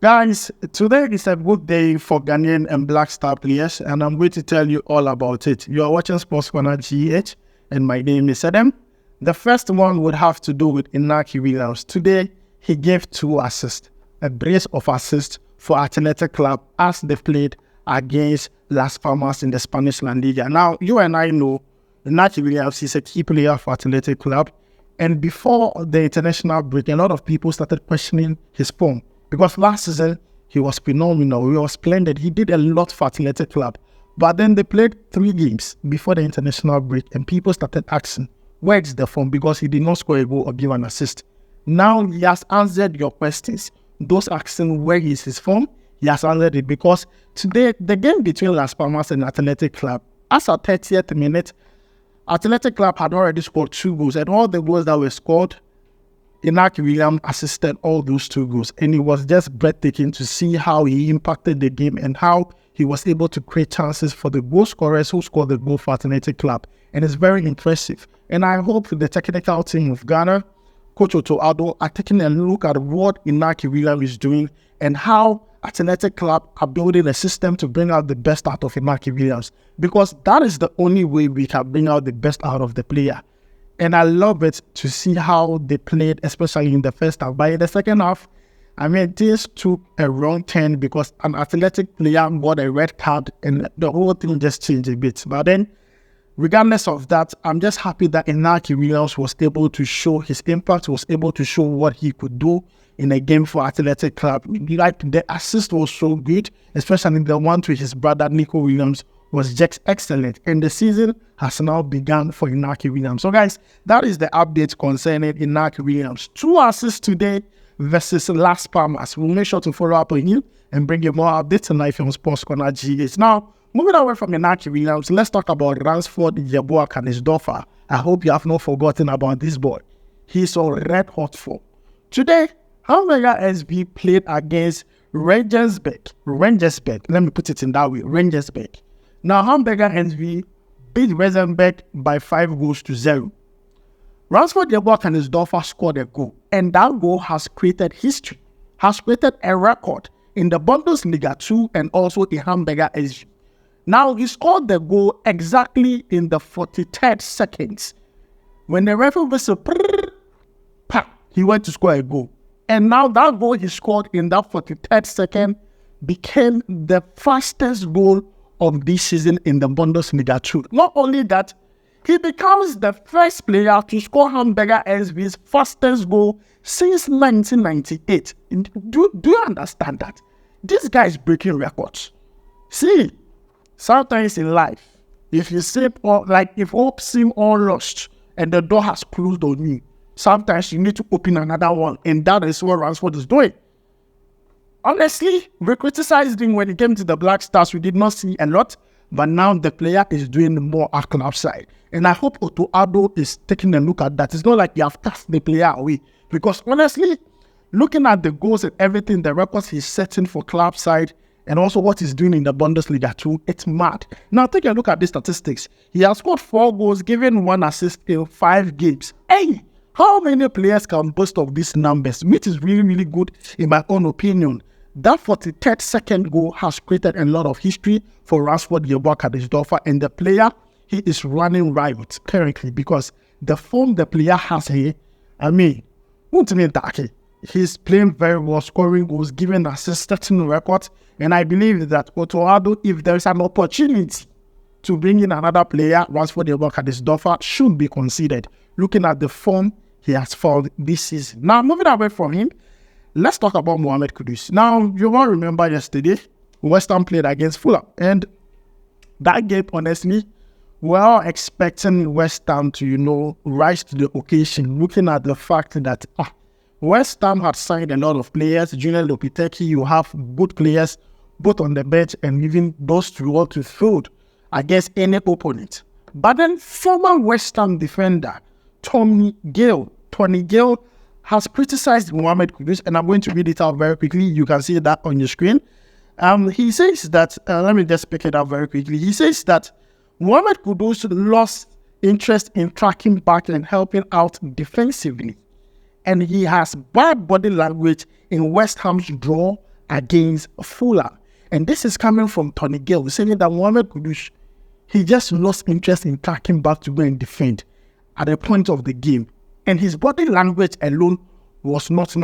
Guys, today is a good day for Ghanaian and Black Star players, and I'm going to tell you all about it. You are watching SportsCorner GH, and my name is Adam. The first one would have to do with Inaki Williams. Today, he gave 2 assists, a brace of assists for Athletic Club as they played against Las Palmas in the Spanish La Liga. Now, you and I know Inaki Williams is a key player for Athletic Club, and before the international break, a lot of people started questioning his form. Because last season, he was phenomenal. He was splendid. He did a lot for Athletic Club. But then they played 3 games before the international break, and people started asking, where is the form? Because he did not score a goal or give an assist. Now he has answered your questions. Those asking where is his form, he has answered it. Because today, the game between Las Palmas and Athletic Club, as at 30th minute, Athletic Club had already scored 2 goals. And all the goals that were scored, Inaki Williams assisted all those 2 goals, and it was just breathtaking to see how he impacted the game and how he was able to create chances for the goal scorers who scored the goal for Athletic Club. And it's very impressive. And I hope the technical team of Ghana, Coach Otto Addo, are taking a look at what Inaki Williams is doing and how Athletic Club are building a system to bring out the best out of Inaki Williams, because that is the only way we can bring out the best out of the player. And I love it to see how they played, especially in the first half. But in the second half, things took a wrong turn because an Athletic player got a red card and the whole thing just changed a bit. But then, regardless of that, I'm just happy that Inaki Williams was able to show his impact, was able to show what he could do in a game for Athletic Club. Like, the assist was so good, especially the one to his brother, Nico Williams, was just excellent, and the season has now begun for Inaki Williams. So guys, that is the update concerning Inaki Williams. 2 assists today versus Las Palmas. We'll make sure to follow up on him and bring you more updates tonight on SportsCorner GH. Now, moving away from Inaki Williams, let's talk about Ransford, yeboah, konigsdorffer. I hope you have not forgotten about this boy. He's on red hot form. Today, Mohammed SB played against Rangersburg. Let me put it in that way, Rangersburg. Now, Hamburger NV beat Ransford by 5-0. Ransford, yeboah, konigsdorffer scored a goal, and that goal has created history, has created a record in the Bundesliga 2 and also in Hamburger SV. Now, he scored the goal exactly in the 43rd seconds. When the referee whistled, he went to score a goal. And now that goal he scored in that 43rd second became the fastest goal of this season in the Bundesliga 2. Not only that, he becomes the first player to score Hamburger SV's fastest goal since 1998. Do you understand that? This guy is breaking records. See, sometimes in life, if you say, if hope seems all lost and the door has closed on you, sometimes you need to open another one, and that is what Ransford is doing. Honestly, we criticized him when he came to the Black Stars. We did not see a lot, but now the player is doing more at club side. And I hope Otto Addo is taking a look at that. It's not like you have cast the player away. Because honestly, looking at the goals and everything, the records he's setting for club side, and also what he's doing in the Bundesliga too, it's mad. Now take a look at the statistics. He has scored 4 goals, given 1 assist in 5 games. Hey! How many players can boast of these numbers? Which is really, really good in my own opinion. That 43rd second goal has created a lot of history for Ransford, yeboah, konigsdorffer, and the player, he is running riot currently because the form the player has here, he's playing very well, scoring goals, giving assists, setting records, and I believe that Otto Addo, if there is an opportunity to bring in another player, Ransford, yeboah, konigsdorffer should be considered, looking at the form he has found this season. Now, moving away from him, let's talk about Mohammed Kudus. Now, you will remember yesterday, West Ham played against Fulham. And that game, honestly, we're all expecting West Ham to, rise to the occasion, looking at the fact that West Ham had signed a lot of players. Junior Lopetegi, you have good players, both on the bench and even those to want to field against any opponent. But then former West Ham defender, Tony Gale, has criticized Mohammed Kudus, and I'm going to read it out very quickly. You can see that on your screen. He says that, let me just pick it up very quickly. He says that Mohammed Kudus lost interest in tracking back and helping out defensively. And he has bad body language in West Ham's draw against Fulham. And this is coming from Tony Gill, saying that Mohammed Kudus, he just lost interest in tracking back to go and defend at the point of the game. And his body language alone was not.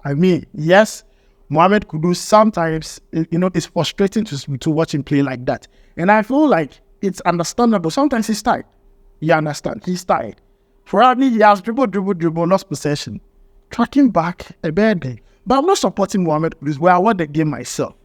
I mean, yes, Mohammed Kudus sometimes, it's frustrating to watch him play like that. And I feel like it's understandable. Sometimes he's tired. You understand? He's tired. Probably he has dribble, lost possession. Tracking back, a bad day. But I'm not supporting Mohammed Kudus. Well, I want the game myself.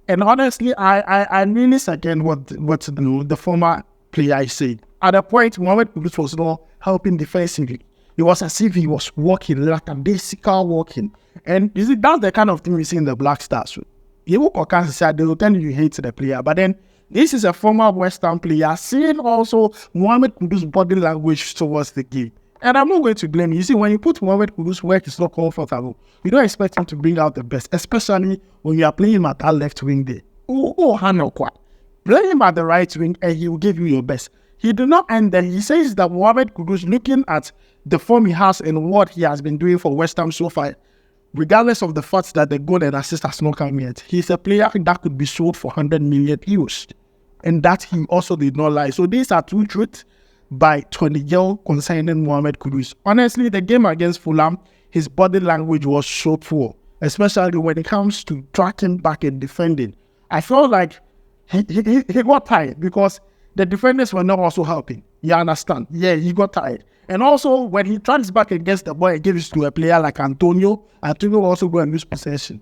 And honestly, I really second what the former player said. At a point, Mohammed Kudus was not helping defensively. It was as if he was walking, like a basic walking. And you see, that's the kind of thing we see in the Black Stars. You will say they will tell you hate the player. But then, this is a former West Ham player, seeing also Mohammed Kudus' body language towards the game. And I'm not going to blame you. You see, when you put Mohammed Kudus where it's not comfortable, you don't expect him to bring out the best, especially when you are playing him at that left wing there. Play him at the right wing and he will give you your best. He did not end there. He says that Mohammed Kudus, looking at the form he has and what he has been doing for West Ham so far, regardless of the fact that the goal and assist has not come yet, he's a player that could be sold for 100 million euros. And that he also did not lie. So these are two truths by Tony Gill concerning Mohammed Kudus. Honestly, the game against Fulham, his body language was so poor, especially when it comes to tracking back and defending. I felt like he got tired because the defenders were not also helping. You understand? Yeah, he got tired. And also, when he tracks back against the ball and gives it to a player like Antonio also go and lose possession.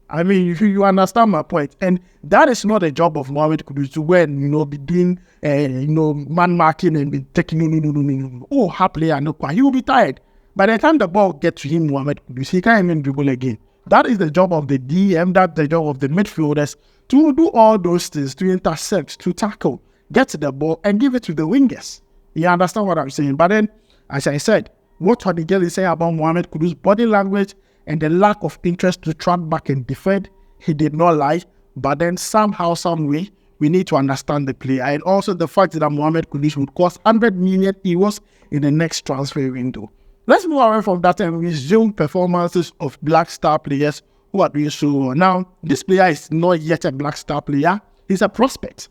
I mean, you understand my point. And that is not a job of Mohammed Kudus to go and, be doing, man marking and be taking, player, no, he will be tired. By the time the ball gets to him, Mohammed Kudus, he can't even dribble again. That is the job of the DM, that's the job of the midfielders to do all those things, to intercept, to tackle, get to the ball and give it to the wingers. You understand what I'm saying? But then, as I said, what Tony Gill is saying about Mohammed Kudus' body language and the lack of interest to track back and defend, he did not lie. But then somehow, some way, we need to understand the player. And also the fact that Mohammed Kudus would cost 100 million euros in the next transfer window. Let's move away from that and resume performances of Black Star players who are doing so well. Now, this player is not yet a Black Star player. He's a prospect.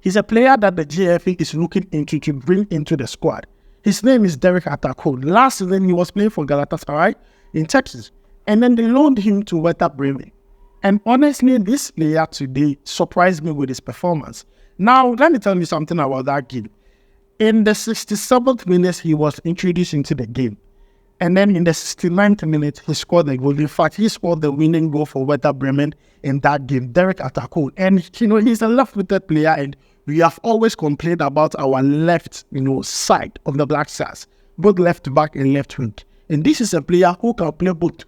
He's a player that the GFA is looking into to bring into the squad. His name is Derek Atakol. Last season, he was playing for Galatasaray in Turkey. And then they loaned him to Werder Bremen. And honestly, this player today surprised me with his performance. Now, let me tell you something about that game. In the 67th minute, he was introduced into the game. And then in the 69th minute, he scored the goal. In fact, he scored the winning goal for Werder Bremen in that game, Derek Atakol. And, he's a left-footed player, and we have always complained about our left, side of the Black Stars, both left back and left wing. And this is a player who can play both.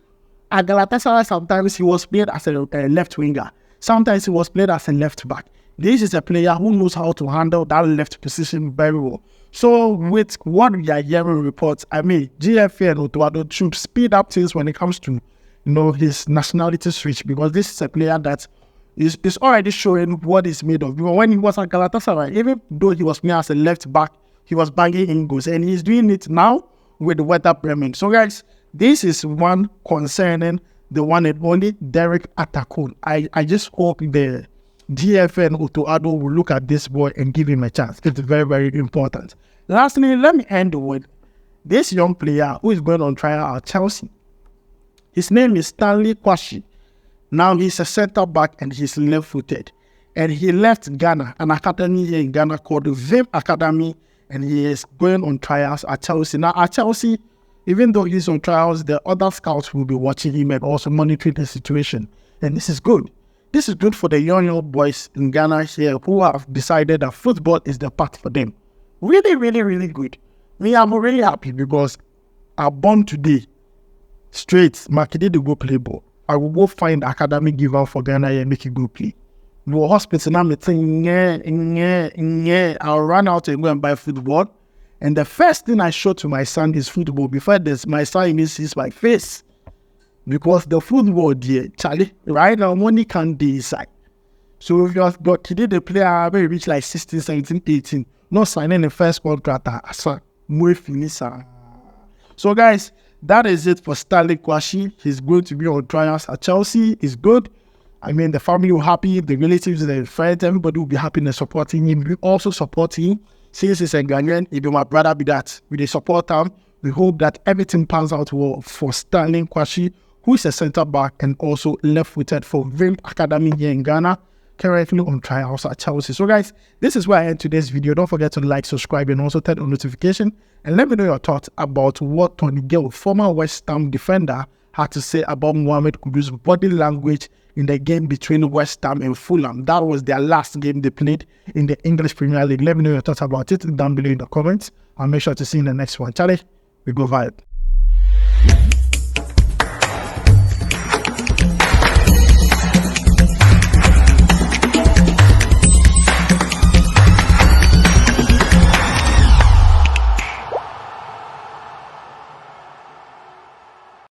At Galatasaray, sometimes he was played as a left winger. Sometimes he was played as a left back. This is a player who knows how to handle that left position very well. So with what we are hearing reports, GFA and Otuado should speed up things when it comes to, his nationality switch, because this is a player that is already showing what he's made of. Because when he was at Galatasaray, even though he was playing as a left back, he was banging in goals, and he's doing it now with Werder Bremen. So guys, this is one concerning the one and only Derek Atakol. I just hope the GFA and Otuado will look at this boy and give him a chance. It's very, very important. Lastly, let me end with this young player who is going on trial at Chelsea. His name is Stanley Kwashi. Now he's a center back and he's left-footed. And he left Ghana, an academy here in Ghana called the Vim Academy, and he is going on trials at Chelsea. Now at Chelsea, even though he's on trials, the other scouts will be watching him and also monitoring the situation. And this is good. This is good for the young boys in Ghana here who have decided that football is the path for them. Really, really, really good. I'm really happy because I'm born today. Straight, Makide to go play ball. I will go find academic giver for Ghana and make it go play. Go hospital, I'm saying, I'll run out and go and buy football. And the first thing I show to my son is football. Before this, my son even sees my face. Because the football there, Charlie, right now, money can't be inside. So if you have got today the player, very reach like 16, 17, 18, not signing the first contract, so guys, that is it for Stanley Kwashi. He's going to be on trials at Chelsea. It's good. I mean, the family will be happy, the relatives, the friends, everybody will be happy and supporting him. We also support him. Since he's a Ghanaian, if my brother be that, we dey support him. We hope that everything pans out well for Stanley Kwashi, who is a centre-back and also left-footed for Vim Academy here in Ghana, currently on trials at Chelsea. So guys, this is where I end today's video. Don't forget to like, subscribe, and also turn on notification. And let me know your thoughts about what Tony Gill, former West Ham defender, had to say about Mohammed Kudus' body language in the game between West Ham and Fulham. That was their last game they played in the English Premier League. Let me know your thoughts about it down below in the comments. I'll make sure to see you in the next one. Charlie, we go vibe.